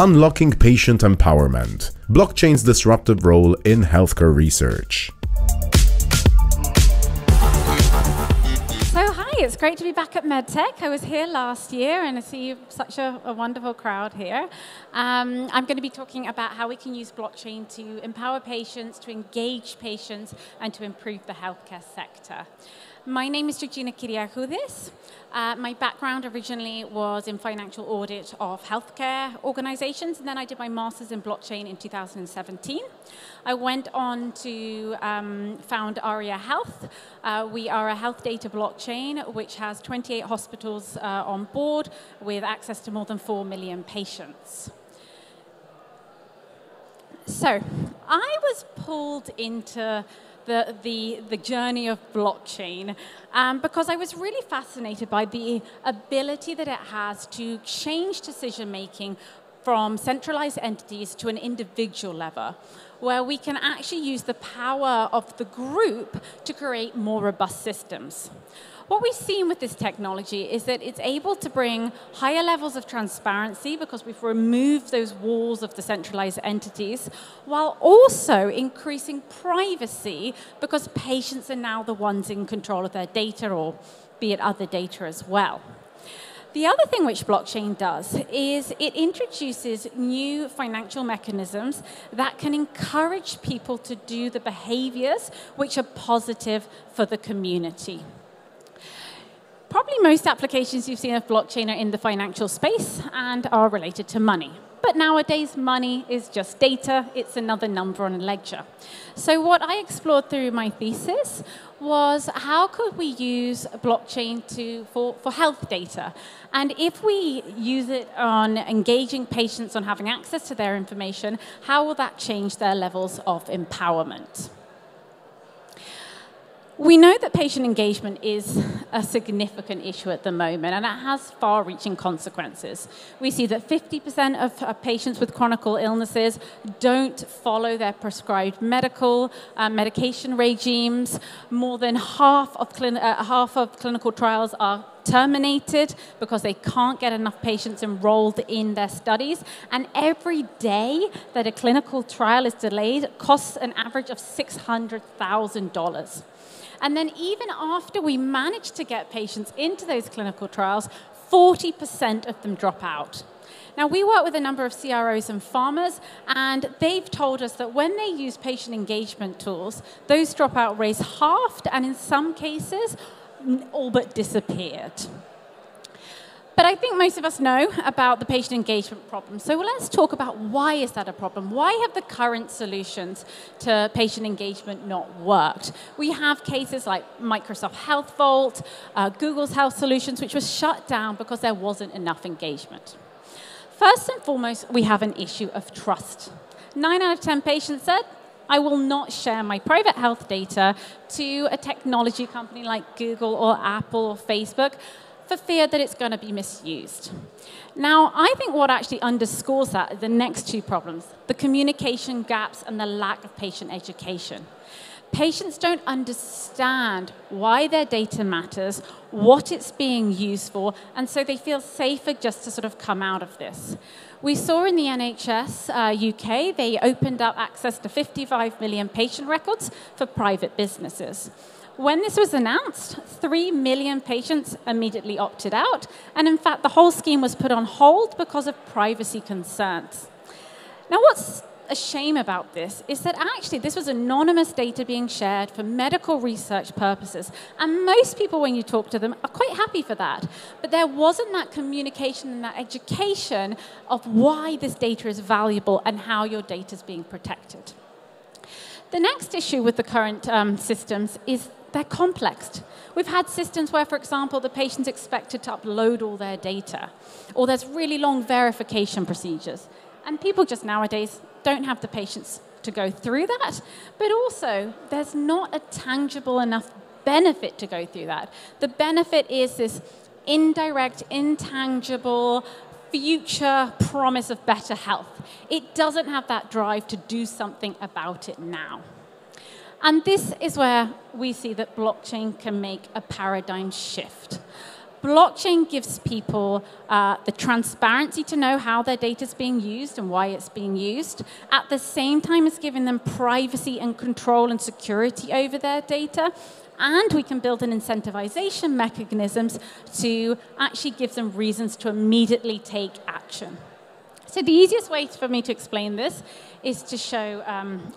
Unlocking patient empowerment. Blockchain's disruptive role in healthcare research. It's great to be back at MedTech. I was here last year and I see such a wonderful crowd here. I'm going to be talking about how we can use blockchain to empower patients, to engage patients, and to improve the healthcare sector. My name is Georgina Kyriakoudes. My background originally was in financial audit of healthcare organizations, and then I did my master's in blockchain in 2017. I went on to found Aria Health. We are a health data blockchain which has 28 hospitals on board with access to more than 4 million patients. So I was pulled into the journey of blockchain because I was really fascinated by the ability that it has to change decision-making from centralized entities to an individual level, where we can actually use the power of the group to create more robust systems. What we've seen with this technology is that it's able to bring higher levels of transparency because we've removed those walls of the centralized entities, while also increasing privacy because patients are now the ones in control of their data, or be it other data as well. The other thing which blockchain does is it introduces new financial mechanisms that can encourage people to do the behaviors which are positive for the community. Probably most applications you've seen of blockchain are in the financial space and are related to money. But nowadays, money is just data. It's another number on a ledger. So what I explored through my thesis was how could we use blockchain for health data? And if we use it on engaging patients on having access to their information, how will that change their levels of empowerment? We know that patient engagement is a significant issue at the moment, and it has far-reaching consequences. We see that 50% of patients with chronic illnesses don't follow their prescribed medication regimes. More than half of clinical trials are terminated because they can't get enough patients enrolled in their studies. And every day that a clinical trial is delayed costs an average of $600,000. And then even after we manage to get patients into those clinical trials, 40% of them drop out. Now, we work with a number of CROs and pharmas, and they've told us that when they use patient engagement tools, those dropout rates halved, and in some cases, all but disappeared. But I think most of us know about the patient engagement problem. So let's talk about why is that a problem? Why have the current solutions to patient engagement not worked? We have cases like Microsoft Health Vault, Google's Health Solutions, which was shut down because there wasn't enough engagement. First and foremost, we have an issue of trust. 9 out of 10 patients said, I will not share my private health data to a technology company like Google or Apple or Facebook, for fear that it's going to be misused. Now, I think what actually underscores that are the next two problems, the communication gaps and the lack of patient education. Patients don't understand why their data matters, what it's being used for, and so they feel safer just to sort of come out of this. We saw in the NHS UK, they opened up access to 55 million patient records for private businesses. When this was announced, 3 million patients immediately opted out, and in fact, the whole scheme was put on hold because of privacy concerns. Now, what's a shame about this is that actually this was anonymous data being shared for medical research purposes, and most people, when you talk to them, are quite happy for that. But there wasn't that communication and that education of why this data is valuable and how your data is being protected. The next issue with the current systems is they're complex. We've had systems where, for example, the patient's expected to upload all their data, or there's really long verification procedures. And people just nowadays don't have the patience to go through that, but also there's not a tangible enough benefit to go through that. The benefit is this indirect, intangible, future promise of better health. It doesn't have that drive to do something about it now. And this is where we see that blockchain can make a paradigm shift. Blockchain gives people the transparency to know how their data is being used and why it's being used. At the same time, it's giving them privacy and control and security over their data. And we can build an incentivization mechanisms to actually give them reasons to immediately take action. So the easiest way for me to explain this is to show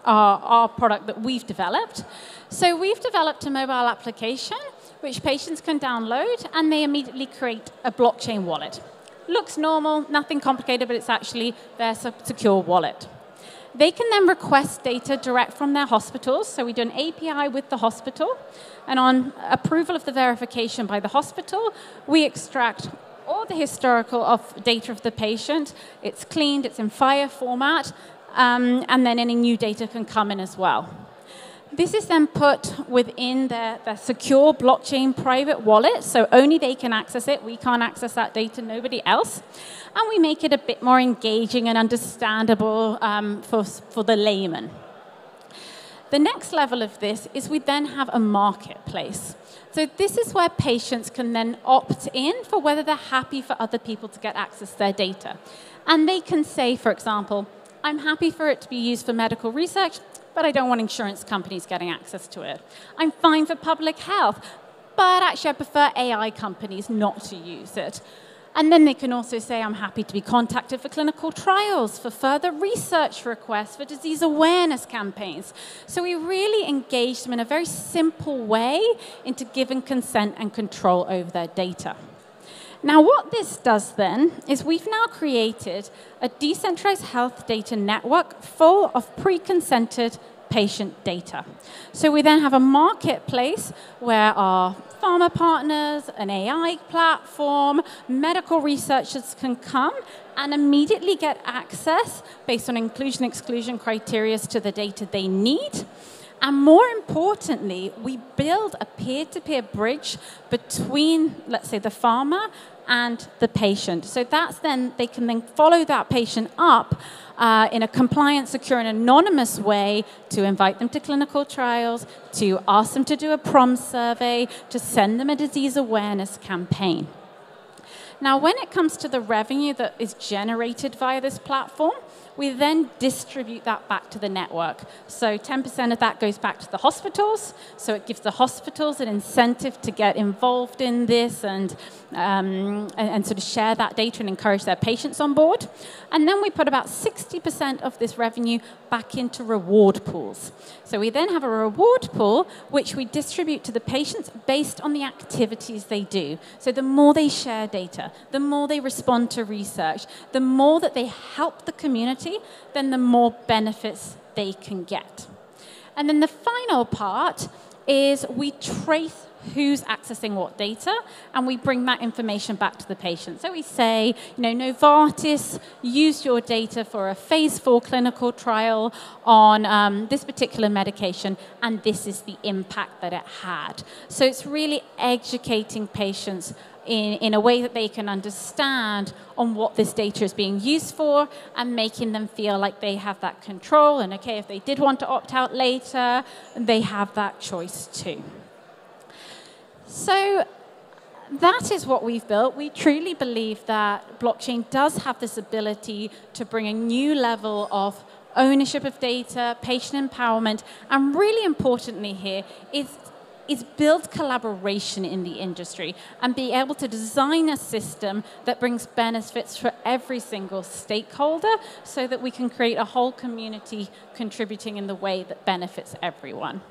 our product that we've developed. So we've developed a mobile application which patients can download, and they immediately create a blockchain wallet. Looks normal, nothing complicated, but it's actually their secure wallet. They can then request data direct from their hospitals. So we do an API with the hospital. And on approval of the verification by the hospital, we extract all the historical data of the patient. It's cleaned, it's in FHIR format, and then any new data can come in as well. This is then put within their secure blockchain private wallet, so only they can access it. We can't access that data, nobody else. And we make it a bit more engaging and understandable for the layman. The next level of this is we then have a marketplace. So this is where patients can then opt in for whether they're happy for other people to get access to their data. And they can say, for example, I'm happy for it to be used for medical research, but I don't want insurance companies getting access to it. I'm fine for public health, but actually I prefer AI companies not to use it. And then they can also say, I'm happy to be contacted for clinical trials, for further research requests, for disease awareness campaigns. So we really engage them in a very simple way into giving consent and control over their data. Now, what this does then is we've now created a decentralized health data network full of pre-consented patient data. So we then have a marketplace where our pharma partners, an AI platform, medical researchers can come and immediately get access based on inclusion-exclusion criteria to the data they need. And more importantly, we build a peer-to-peer bridge between, let's say, the pharma and the patient. So that's then, they can then follow that patient up in a compliant, secure, and anonymous way to invite them to clinical trials, to ask them to do a PROM survey, to send them a disease awareness campaign. Now, when it comes to the revenue that is generated via this platform, we then distribute that back to the network. So 10% of that goes back to the hospitals. So it gives the hospitals an incentive to get involved in this and sort of share that data and encourage their patients on board. And then we put about 60% of this revenue back into reward pools. So we then have a reward pool which we distribute to the patients based on the activities they do. So the more they share data, the more they respond to research, the more that they help the community, then the more benefits they can get. And then the final part is we trace who's accessing what data, and we bring that information back to the patient. So we say, Novartis used your data for a phase 4 clinical trial on this particular medication, and this is the impact that it had. So it's really educating patients in a way that they can understand on what this data is being used for and making them feel like they have that control. And okay, if they did want to opt out later, they have that choice too. So that is what we've built. We truly believe that blockchain does have this ability to bring a new level of ownership of data, patient empowerment, and really importantly here is build collaboration in the industry and be able to design a system that brings benefits for every single stakeholder so that we can create a whole community contributing in the way that benefits everyone.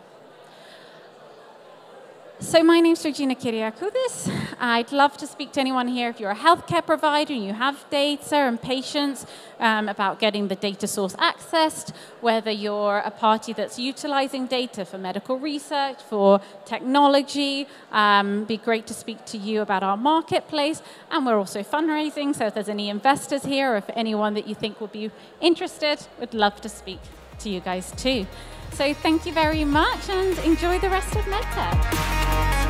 So my name's Georgina Kyriakoudes. I'd love to speak to anyone here if you're a healthcare provider and you have data and patients about getting the data source accessed, whether you're a party that's utilizing data for medical research, for technology. Be great to speak to you about our marketplace. And we're also fundraising, so if there's any investors here or if anyone that you think would be interested, we'd love to speak to you guys too. So thank you very much and enjoy the rest of MedTech.